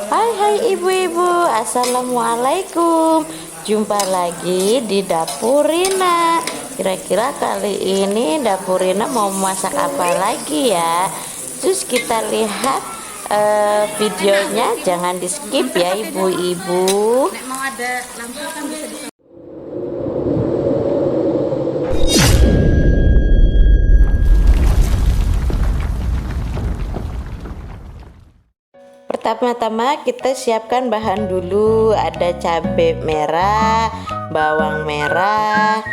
Hai ibu-ibu, assalamualaikum. Jumpa lagi di dapur Rina. Kira-kira kali ini dapur Rina mau masak apa lagi ya? Terus kita lihat videonya, jangan di skip ya ibu-ibu. Mau ada lampu kan bisa di Pertama-tama kita siapkan bahan dulu. Ada cabai merah, bawang merah,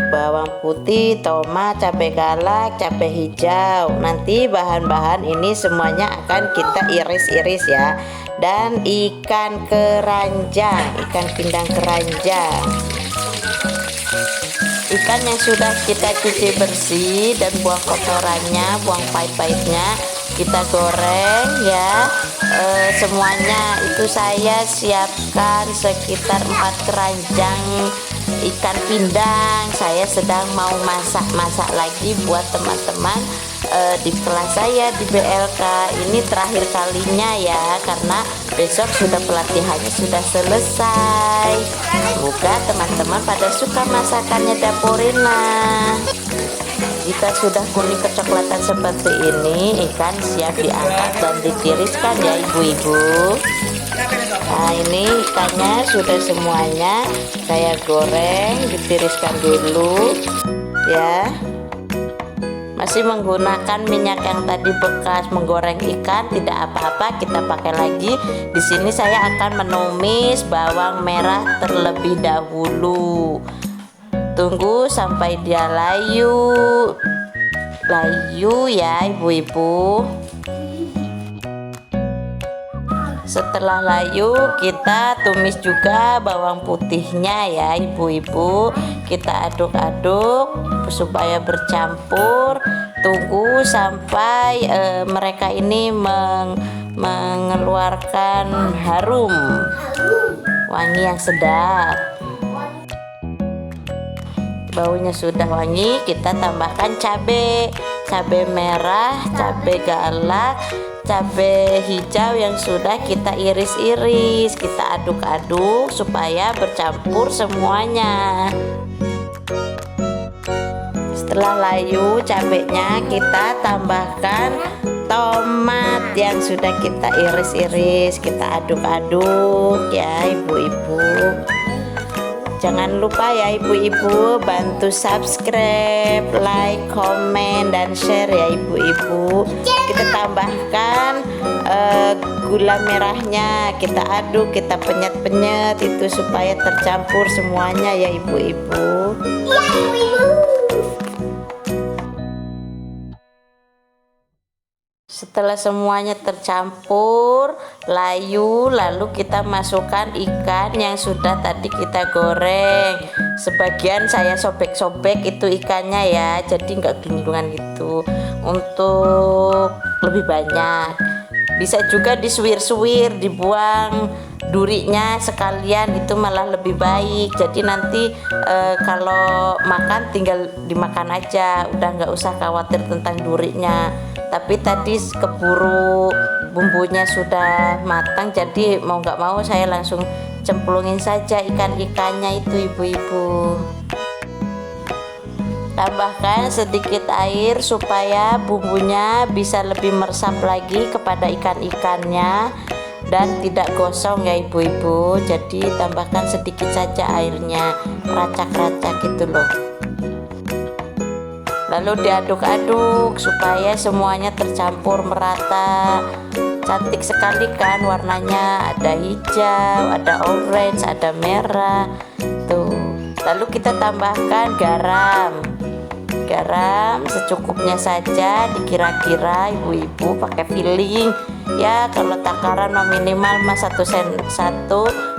bawang putih, tomat, cabai galak, cabai hijau. Nanti bahan-bahan ini semuanya akan kita iris-iris ya. Dan ikan keranjang, ikan pindang keranjang. Ikan yang sudah kita cuci bersih dan buang kotorannya, buang pahit-pahitnya, kita goreng ya. Semuanya itu saya siapkan sekitar 4 keranjang ikan pindang. Saya sedang mau masak lagi buat teman-teman di kelas saya di BLK. Ini terakhir kalinya ya, karena besok sudah pelatihannya sudah selesai. Semoga teman-teman pada suka masakannya dapur Rina. Jika sudah kuning kecoklatan seperti ini, ikan siap diangkat dan ditiriskan ya ibu-ibu. Nah ini ikannya sudah semuanya saya goreng, ditiriskan dulu ya. Masih menggunakan minyak yang tadi bekas menggoreng ikan, tidak apa-apa, kita pakai lagi. Di sini saya akan menumis bawang merah terlebih dahulu. Tunggu sampai dia layu ya ibu-ibu. Setelah layu kita tumis juga bawang putihnya ya ibu-ibu. Kita aduk-aduk supaya bercampur. Tunggu sampai mereka ini mengeluarkan harum wangi yang sedap. Baunya sudah wangi, kita tambahkan cabai merah, cabai galak, cabai hijau yang sudah kita iris-iris. Kita aduk-aduk supaya bercampur semuanya. Setelah layu cabenya, kita tambahkan tomat yang sudah kita iris-iris. Kita aduk-aduk ya ibu-ibu. Jangan lupa ya ibu-ibu bantu subscribe, like, komen, dan share ya ibu-ibu. Kita tambahkan gula merahnya, kita aduk, kita penyet-penyet itu supaya tercampur semuanya ya ibu-ibu. Iya ibu-ibu. Setelah semuanya tercampur layu, lalu kita masukkan ikan yang sudah tadi kita goreng. Sebagian saya sobek-sobek itu ikannya ya, jadi nggak gelundungan gitu. Untuk lebih banyak bisa juga disuwir-suwir, dibuang durinya sekalian, itu malah lebih baik. Jadi nanti kalau makan tinggal dimakan aja, udah nggak usah khawatir tentang durinya. Tapi tadi keburu bumbunya sudah matang, jadi mau nggak mau saya langsung cemplungin saja ikan-ikannya itu ibu-ibu. Tambahkan sedikit air supaya bumbunya bisa lebih meresap lagi kepada ikan-ikannya dan tidak gosong ya ibu-ibu. Jadi tambahkan sedikit saja airnya, racak-racak gitu loh. Lalu diaduk-aduk supaya semuanya tercampur merata. Cantik sekali kan warnanya, ada hijau, ada orange, ada merah tuh. Lalu kita tambahkan garam secukupnya saja, dikira-kira ibu-ibu pakai feeling ya. Kalau takaran minimal 1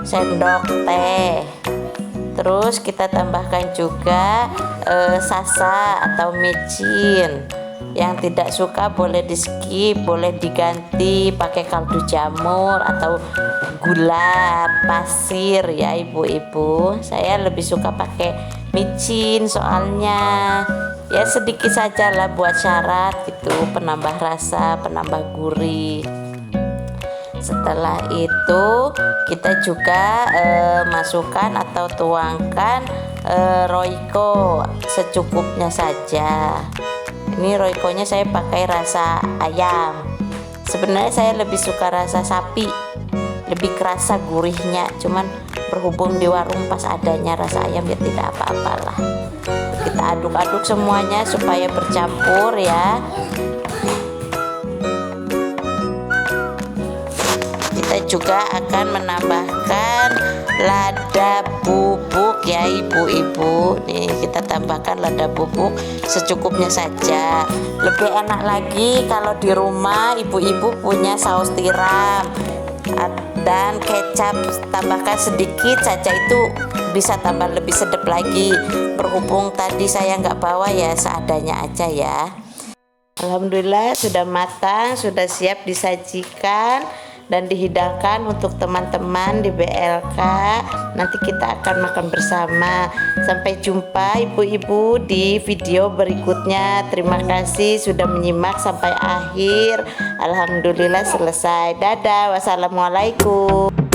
sendok teh. Terus kita tambahkan juga sasa atau micin. Yang tidak suka boleh di skip, boleh diganti pakai kaldu jamur atau gula pasir ya ibu-ibu. Saya lebih suka pakai micin soalnya ya sedikit saja lah buat syarat gitu, penambah rasa, penambah gurih. Setelah itu kita juga masukkan atau tuangkan Royco secukupnya saja. Ini Royconya saya pakai rasa ayam. Sebenarnya saya lebih suka rasa sapi, lebih kerasa gurihnya. Cuman berhubung di warung pas adanya rasa ayam ya tidak apa-apalah. Kita aduk-aduk semuanya supaya bercampur ya. Kita juga akan menambahkan lada bubuk ya ibu-ibu. Nih kita tambahkan lada bubuk secukupnya saja. Lebih enak lagi kalau di rumah ibu-ibu punya saus tiram dan kecap, tambahkan sedikit saja, itu bisa tambah lebih sedap lagi. Berhubung tadi saya nggak bawa ya seadanya aja ya. Alhamdulillah sudah matang, sudah siap disajikan dan dihidangkan untuk teman-teman di BLK. Nanti kita akan makan bersama. Sampai jumpa ibu-ibu di video berikutnya. Terima kasih sudah menyimak sampai akhir. Alhamdulillah selesai. Dadah, wassalamualaikum.